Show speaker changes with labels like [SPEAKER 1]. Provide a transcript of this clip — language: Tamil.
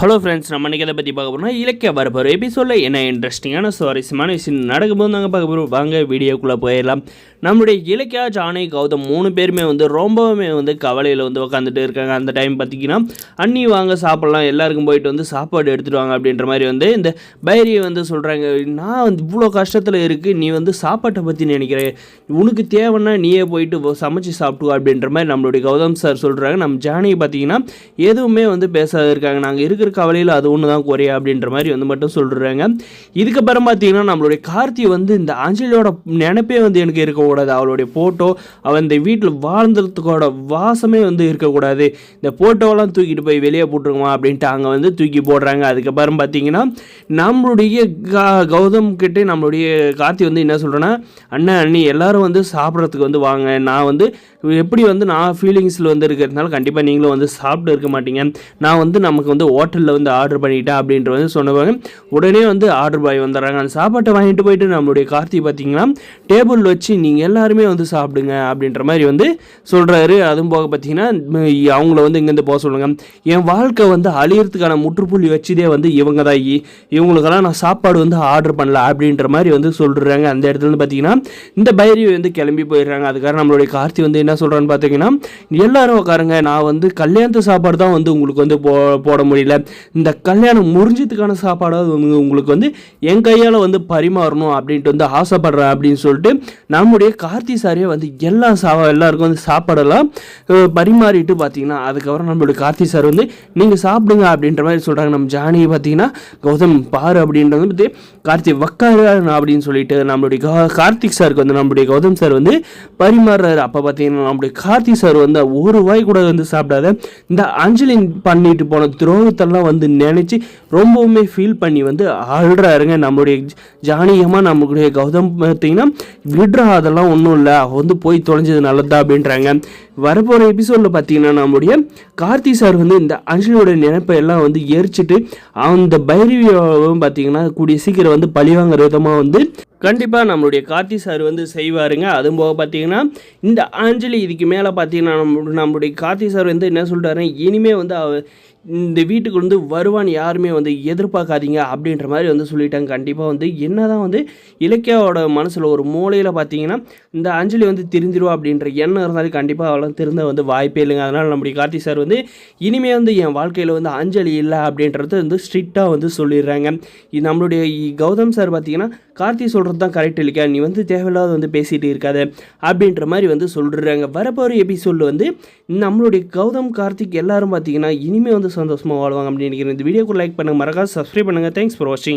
[SPEAKER 1] ஹலோ ஃப்ரெண்ட்ஸ், நம்ம இன்றைக்கி எதை பற்றி பார்க்க போகிறோம்னா இலக்கிய வரப்போகிற எபிசோடில் என்ன இன்ட்ரெஸ்டிங்கான சுவாரஸ்யமான விஷயம் நடக்கும்போது நாங்கள் பார்க்க போகிறோம். வாங்க வீடியோக்குள்ளே போயிடலாம். நம்மளுடைய இலக்கியா, ஜானகி, கௌதம் 3 பேருமே ரொம்பவுமே கவலையில் உட்காந்துட்டு இருக்காங்க. அந்த டைம் பார்த்திங்கன்னா அண்ணி வாங்க சாப்பிட்லாம், எல்லாருக்கும் போயிட்டு சாப்பாடு எடுத்துகிட்டு வாங்க அப்படின்ற மாதிரி இந்த பைரியை சொல்கிறாங்க. நான் இவ்வளோ கஷ்டத்தில் இருக்குது, நீ சாப்பாட்டை பற்றி நினைக்கிறேன், உனக்கு தேவைன்னா நீயே போயிட்டு சமைச்சு சாப்பிட்டுவா அப்படின்ற மாதிரி நம்மளுடைய கௌதம் சார் சொல்கிறாங்க. நம்ம ஜானகி பார்த்திங்கன்னா எதுவுமே பேசாத இருக்காங்க. நாங்கள் இருக்கிற கவலையில் அது ஒன்று தான் குறையா அப்படின்ற மாதிரி மட்டும் சொல்கிறாங்க. இதுக்கப்புறம் பார்த்தீங்கன்னா நம்மளுடைய கார்த்தி இந்த அஞ்சலியோட நினைப்பே எனக்கு இருக்கக்கூடாது, அவளுடைய ஃபோட்டோ, அவன் இந்த வீட்டில் வாழ்ந்ததுக்கோட வாசமே இருக்கக்கூடாது, இந்த ஃபோட்டோவெல்லாம் தூக்கிட்டு போய் வெளியே போட்டுருமா அப்படின்ட்டு அங்கே தூக்கி போடுறாங்க. அதுக்கப்புறம் பார்த்தீங்கன்னா நம்மளுடைய கௌதம் கிட்டே நம்மளுடைய கார்த்தி என்ன சொல்கிறேன்னா, அண்ணா அண்ணி எல்லாரும் சாப்பிட்றதுக்கு வாங்க, நான் எப்படி நான் ஃபீலிங்ஸில் இருக்கிறதுனால கண்டிப்பாக நீங்களும் சாப்பிட்டு இருக்க மாட்டீங்க, நான் நமக்கு ஹோட்டலில் ஆர்டர் பண்ணிட்டேன் அப்படின்ற சொன்னவங்க உடனே ஆர்டர் பாய் வந்துடுறாங்க. அந்த சாப்பாட்டை வாங்கிட்டு போயிட்டு நம்மளுடைய கார்த்தி பார்த்தீங்கன்னா டேபிள் வச்சு நீங்கள் எல்லாருமே சாப்பிடுங்க அப்படின்ற மாதிரி சொல்கிறாரு. அதுவும் போக பார்த்தீங்கன்னா அவங்கள இங்கேருந்து போக சொல்லுங்க, என் வாழ்க்கை அழியறதுக்கான முற்றுப்புள்ளி வச்சதே இவங்க தான், இவங்களுக்கெல்லாம் நான் சாப்பாடு ஆர்டர் பண்ணல அப்படின்ற மாதிரி சொல்கிறாங்க. அந்த இடத்துல பார்த்தீங்கன்னா இந்த பைரி கிளம்பி போயிடுறாங்க. அதுக்காக நம்மளுடைய கார்த்தி என்ன சொல்கிறான்னு பார்த்தீங்கன்னா, எல்லாரும் உட்காருங்க, நான் கல்யாணத்து சாப்பாடு தான் உங்களுக்கு போட முடியல, இந்த கல்யாணம் முறிஞ்சதுக்கான சாப்பாடாவது உங்களுக்கு என் கையால் பரிமாறணும் அப்படின்ட்டு ஆசைப்படுறேன் அப்படின்னு சொல்லிட்டு நம்முடைய கார்த்தி சாரே எல்லாருக்கும் சாப்பாடெல்லாம் பரிமாறிட்டு பார்த்தீங்கன்னா அதுக்கப்புறம் நம்மளுடைய கார்த்தி சார் நீங்கள் சாப்பிடுங்க அப்படின்ற மாதிரி சொல்கிறாங்க. நம்ம ஜானகி பார்த்தீங்கன்னா கௌதம் பாரு அப்படின்றது பற்றி கார்த்தி வக்காரு அப்படின்னு சொல்லிட்டு நம்மளுடைய கார்த்திக் சாருக்கு நம்மளுடைய கௌதம் சார் பரிமாறுறாரு. அப்போ பார்த்தீங்கன்னா நம்மளுடைய கார்த்தி சார் ஒரு வாய் கூட சாப்பிடாத இந்த அஞ்சலி பண்ணிட்டு போன துரோகத்தெல்லாம் நினைச்சு ரொம்பவுமே ஃபீல் பண்ணி அழுறாருங்க. நம்மளுடைய ஜானியமா நம்மளுடைய கௌதம் பார்த்தீங்கன்னா விடுறா, அதெல்லாம் ஒன்றும் இல்லை, போய் தொலைஞ்சது நல்லதா அப்படின்றாங்க. வரப்போகிற எபிசோடில் பார்த்தீங்கன்னா நம்மளுடைய கார்த்தி சார் இந்த அஞ்சலியோட நினைப்பை எல்லாம் எரிச்சிட்டு அந்த பைரவியும் பார்த்தீங்கன்னா கூடிய சீக்கிரம் பழிவாங்கிற விதமாக கண்டிப்பாக நம்மளுடைய கார்த்தி சார் செய்வாருங்க. அதுவும் போக பார்த்தீங்கன்னா இந்த அஞ்சலி இதுக்கு மேலே பார்த்தீங்கன்னா நம்மளுடைய கார்த்தி சார் என்ன சொல்கிறாரு, இனிமேல் இந்த வீட்டுக்கு வருவான்னு யாருமே எதிர்பார்க்காதீங்க அப்படின்ற மாதிரி சொல்லிட்டாங்க. கண்டிப்பாக என்ன தான் இலக்கியாவோட மனசில் ஒரு மூலையில் பார்த்தீங்கன்னா இந்த அஞ்சலி திருந்திருவா அப்படின்ற எண்ணம் இருந்தாலும் கண்டிப்பாக அவளாம் திருந்த வாய்ப்பே இல்லைங்க. அதனால் நம்முடைய கார்த்தி சார் இனிமேல் என் வாழ்க்கையில் அஞ்சலி இல்லை அப்படின்றது ஸ்ட்ரிக்டாக சொல்லிடுறாங்க. இது நம்மளுடைய கௌதம் சார் பார்த்தீங்கன்னா கார்த்தி சொல்கிறது தான் கரெக்ட் இல்லைக்கா, நீ தேவையில்லாத பேசிகிட்டு இருக்காத அப்படின்ற மாதிரி சொல்லிடுறாங்க. வரப்போகிற எபிசோடில் நம்மளுடைய கௌதம் கார்த்திக் எல்லாரும் பார்த்தீங்கன்னா இனிமேல் சந்தோஷமாக வாழ்வாங்க அப்படின்னு நினைக்கிறேன். இந்த வீடியோக்கு லைக் பண்ணுங்கள், மறக்காம சப்ஸ்கிரைப் பண்ணுங்கள். தேங்க்ஸ் ஃபார் வாட்சிங்.